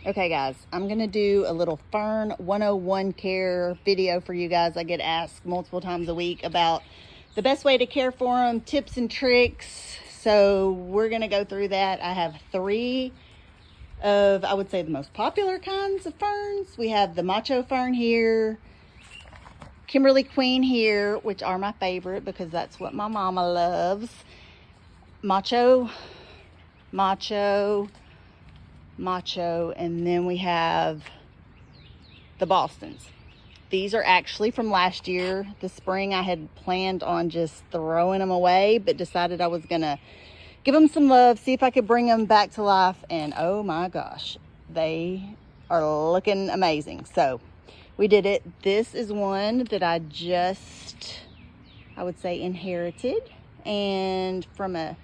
Okay guys, I'm gonna do a little Fern 101 care video for you guys. I get asked multiple times a week about the best way to care for them, tips and tricks. So we're gonna go through that. I have three of, I would say, the most popular kinds of ferns. We have the Macho fern here, Kimberly Queen here, which are my favorite because that's what my mama loves. Macho, and then we have the Bostons. These are actually from last year. The spring I had planned on just throwing them away, but decided I was gonna give them some love, see if I could bring them back to life, and oh my gosh, they are looking amazing. So we did it. This is one that I would say, inherited, and from a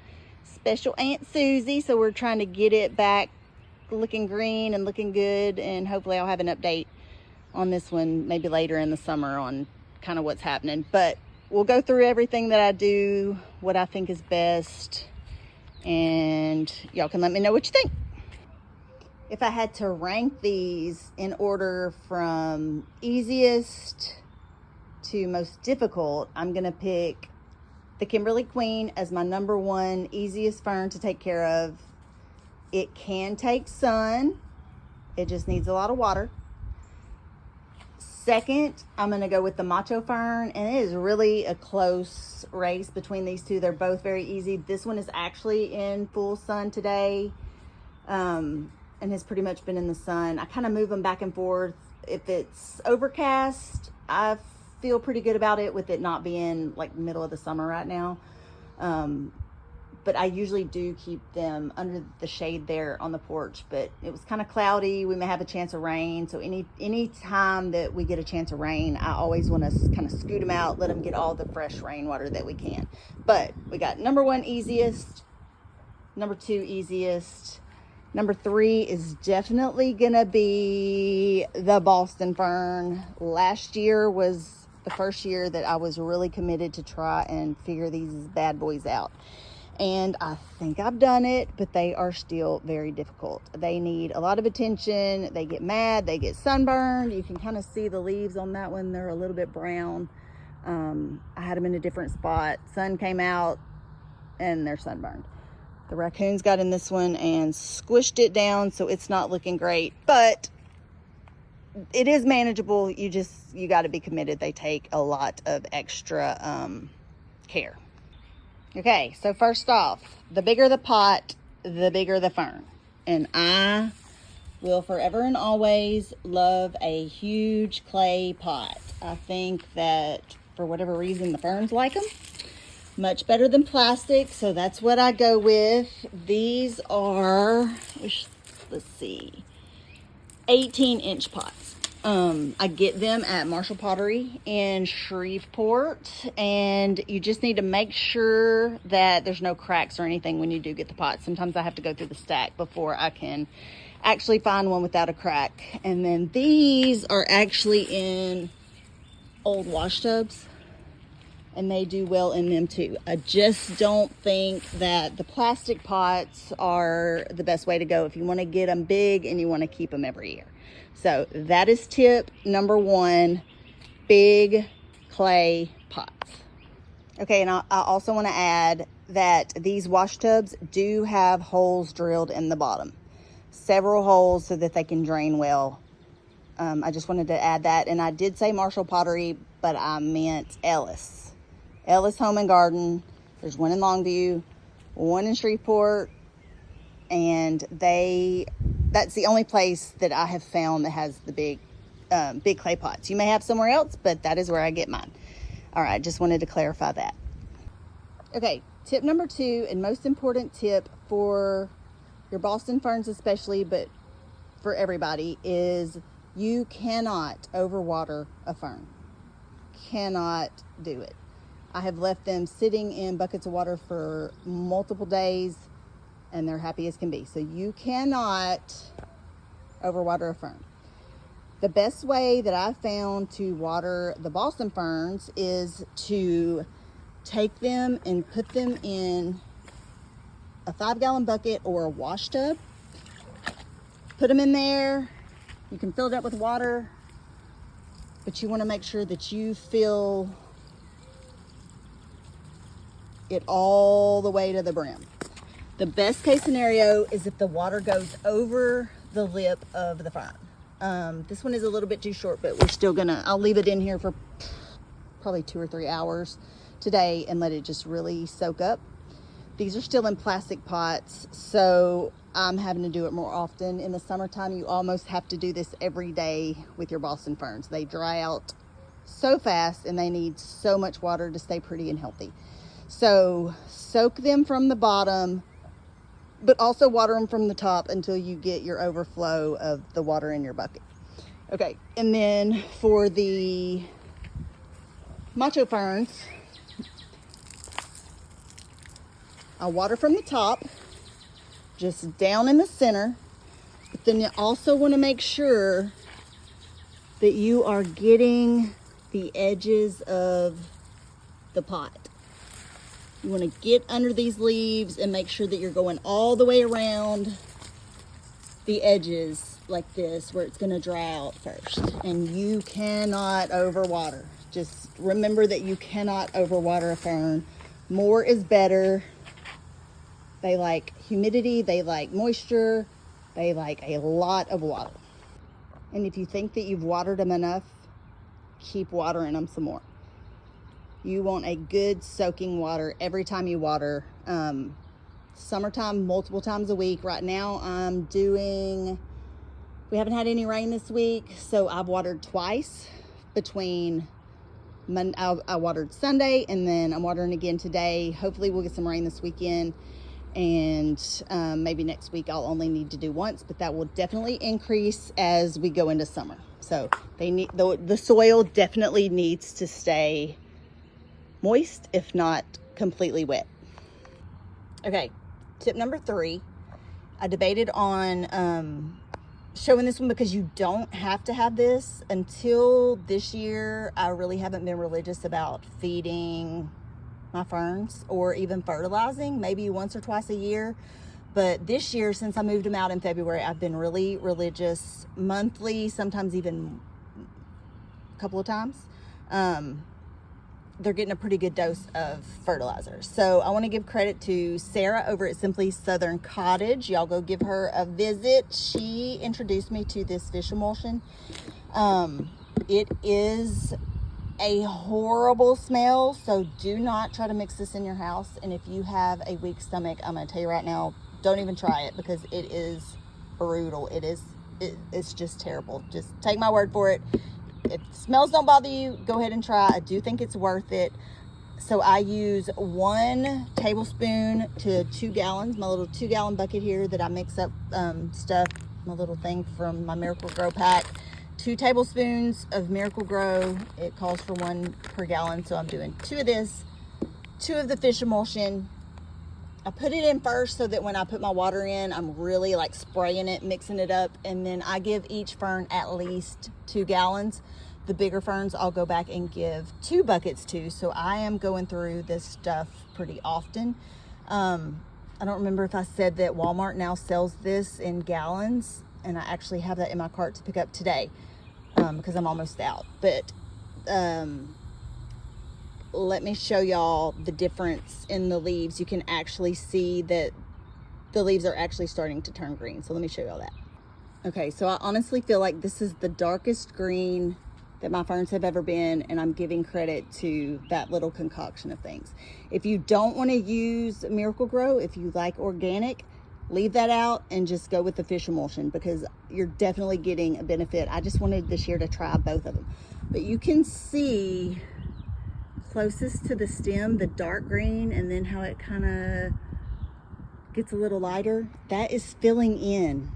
special Aunt Susie. So we're trying to get it back looking green and looking good, and hopefully I'll have an update on this one maybe later in the summer on kind of what's happening. But we'll go through everything that I do, what I think is best, and y'all can let me know what you think. If I had to rank these in order from easiest to most difficult, I'm gonna pick the Kimberly Queen as my number one easiest fern to take care of. It can take sun. It just needs a lot of water. Second, I'm gonna go with the Macho fern, and it is really a close race between these two. They're both very easy. This one is actually in full sun today, and has pretty much been in the sun. I kind of move them back and forth. If it's overcast, I feel pretty good about it with it not being like middle of the summer right now. But I usually do keep them under the shade there on the porch, but it was kind of cloudy. We may have a chance of rain. So any time that we get a chance of rain, I always want to kind of scoot them out, let them get all the fresh rainwater that we can. But we got number one easiest, number two easiest, number three is definitely gonna be the Boston fern. Last year was the first year that I was really committed to try and figure these bad boys out. And I think I've done it, but they are still very difficult. They need a lot of attention. They get mad, they get sunburned. You can kind of see the leaves on that one. They're a little bit brown. I had them in a different spot. Sun came out and they're sunburned. The raccoons got in this one and squished it down, so it's not looking great, but it is manageable. You got to be committed. They take a lot of extra care. Okay, so first off, the bigger the pot, the bigger the fern. And I will forever and always love a huge clay pot. I think that for whatever reason, the ferns like them much better than plastic, so that's what I go with. These are, let's see, 18-inch pots. I get them at Marshall Pottery in Shreveport, and you just need to make sure that there's no cracks or anything when you do get the pot. Sometimes I have to go through the stack before I can actually find one without a crack. And then these are actually in old wash tubs, and they do well in them too. I just don't think that the plastic pots are the best way to go if you want to get them big and you want to keep them every year. So that is tip number one, big clay pots. Okay, and I also want to add that these wash tubs do have holes drilled in the bottom. Several holes so that they can drain well. I just wanted to add that. And I did say Marshall Pottery, but I meant Ellis. Ellis Home and Garden. There's one in Longview, one in Shreveport, and that's the only place that I have found that has the big clay pots. You may have somewhere else, but that is where I get mine. All right, just wanted to clarify that. Okay, tip number two, and most important tip for your Boston ferns especially, but for everybody, is you cannot overwater a fern. Cannot do it. I have left them sitting in buckets of water for multiple days, and they're happy as can be. So you cannot overwater a fern. The best way that I've found to water the Boston ferns is to take them and put them in a 5-gallon bucket or a wash tub, put them in there. You can fill it up with water, but you want to make sure that you fill it all the way to the brim. The best case scenario is if the water goes over the lip of the fern. This one is a little bit too short, but we're still gonna, I'll leave it in here for probably 2 or 3 hours today and let it just really soak up. These are still in plastic pots, so I'm having to do it more often. In the summertime, you almost have to do this every day with your Boston ferns. They dry out so fast and they need so much water to stay pretty and healthy. So soak them from the bottom, but also water them from the top until you get your overflow of the water in your bucket. Okay, and then for the Macho ferns, I'll water from the top, just down in the center, but then you also want to make sure that you are getting the edges of the pot. You want to get under these leaves and make sure that you're going all the way around the edges like this, where it's going to dry out first. And you cannot overwater. Just remember that you cannot overwater a fern. More is better. They like humidity, they like moisture, they like a lot of water. And if you think that you've watered them enough, keep watering them some more. You want a good soaking water every time you water. Summertime, multiple times a week. Right now we haven't had any rain this week, so I've watered twice between I watered Sunday and then I'm watering again today. Hopefully we'll get some rain this weekend, and maybe next week I'll only need to do once, but that will definitely increase as we go into summer. So they need the soil definitely needs to stay moist, if not completely wet. Okay, tip number 3. I debated on showing this one because you don't have to have this. Until this year, I really haven't been religious about feeding my ferns or even fertilizing, maybe once or twice a year. But this year, since I moved them out in February, I've been really religious, monthly, sometimes even a couple of times. They're getting a pretty good dose of fertilizer. So I want to give credit to Sarah over at Simply Southern Cottage. Y'all go give her a visit. She introduced me to this fish emulsion. It is a horrible smell, so do not try to mix this in your house. And if you have a weak stomach, I'm going to tell you right now, don't even try it, because it is brutal. It's just terrible. Just take my word for it. If smells don't bother you, go ahead and try. I do think it's worth it. So I use 1 tablespoon to 2 gallons, my little 2-gallon bucket here that I mix up stuff, my little thing from my Miracle Grow pack. 2 tablespoons of Miracle Grow. It calls for 1 per gallon, so I'm doing 2 of this, 2 of the fish emulsion. I put it in first so that when I put my water in, I'm really like spraying it, mixing it up, and then I give each fern at least 2 gallons. The bigger ferns I'll go back and give 2 buckets to, so I am going through this stuff pretty often. I don't remember if I said that Walmart now sells this in gallons, and I actually have that in my cart to pick up today because I'm almost out. But let me show y'all the difference in the leaves. You can actually see that the leaves are actually starting to turn green. So let me show y'all that. Okay, so I honestly feel like this is the darkest green that my ferns have ever been, and I'm giving credit to that little concoction of things. If you don't want to use Miracle Grow, if you like organic, leave that out and just go with the fish emulsion, because you're definitely getting a benefit. I just wanted this year to try both of them. But you can see closest to the stem, the dark green, and then how it kind of gets a little lighter. That is filling in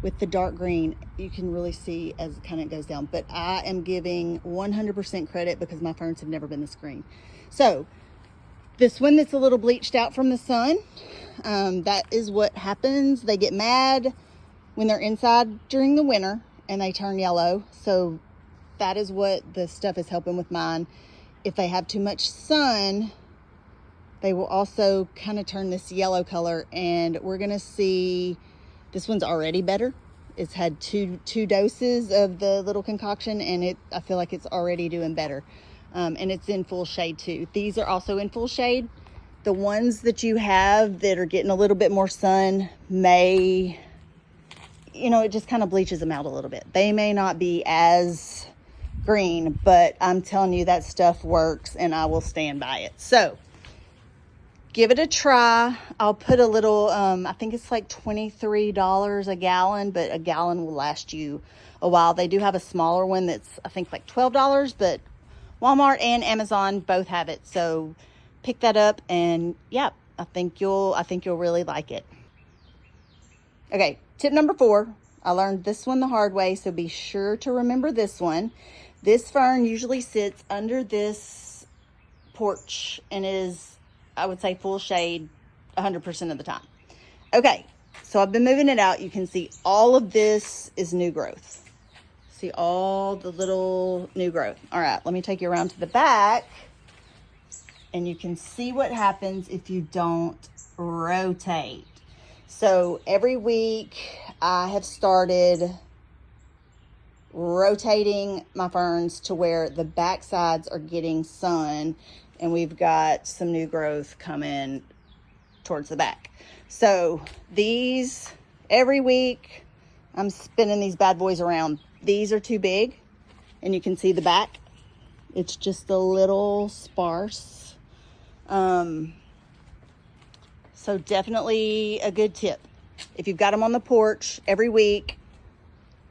with the dark green. You can really see as it kind of goes down. But I am giving 100% credit because my ferns have never been this green. So this one that's a little bleached out from the sun, that is what happens. They get mad when they're inside during the winter and they turn yellow. So that is what the stuff is helping with mine. If they have too much sun, they will also kind of turn this yellow color, and we're gonna see, this one's already better. It's had two doses of the little concoction, and I feel like it's already doing better. And it's in full shade too. These are also in full shade. The ones that you have that are getting a little bit more sun may, it just kind of bleaches them out a little bit. They may not be as green, but I'm telling you, that stuff works, and I will stand by it. So give it a try. I'll put a little, I think it's like $23 a gallon, but a gallon will last you a while. They do have a smaller one that's, I think, like $12, but Walmart and Amazon both have it. So pick that up, and yeah, I think you'll really like it. Okay, tip number 4. I learned this one the hard way, so be sure to remember this one. This fern usually sits under this porch and is, I would say, full shade 100% of the time. Okay, so I've been moving it out. You can see all of this is new growth. See all the little new growth. All right, let me take you around to the back, and you can see what happens if you don't rotate. So every week I have started rotating my ferns to where the back sides are getting sun, and we've got some new growth coming towards the back. So these, every week I'm spinning these bad boys around. These are too big, and you can see the back. It's just a little sparse. So definitely a good tip. If you've got them on the porch every week,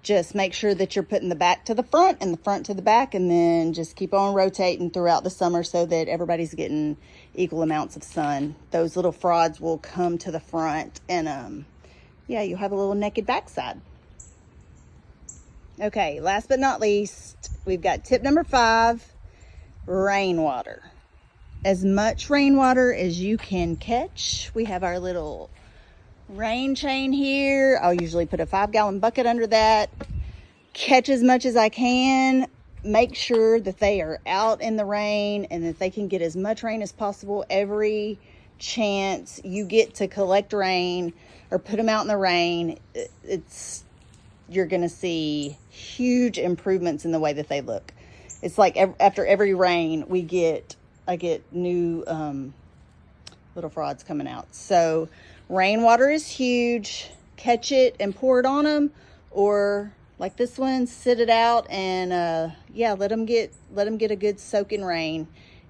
just make sure that you're putting the back to the front and the front to the back, and then just keep on rotating throughout the summer so that everybody's getting equal amounts of sun. Those little frauds will come to the front, and yeah, you'll have a little naked backside. Okay, last but not least, we've got tip number 5, rainwater. As much rainwater as you can catch. We have our little rain chain here. I'll usually put a 5-gallon bucket under that. Catch as much as I can. Make sure that they are out in the rain and that they can get as much rain as possible. Every chance you get to collect rain or put them out in the rain, you're going to see huge improvements in the way that they look. It's like after every rain, I get new little frauds coming out. So rainwater is huge. Catch it and pour it on them, or like this one, sit it out and yeah, let them get a good soaking rain,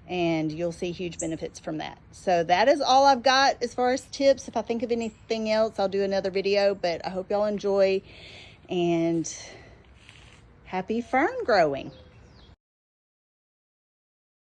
and you'll see huge benefits from that. So that is all I've got as far as tips. If I think of anything else, I'll do another video, but I hope y'all enjoy, and happy fern growing.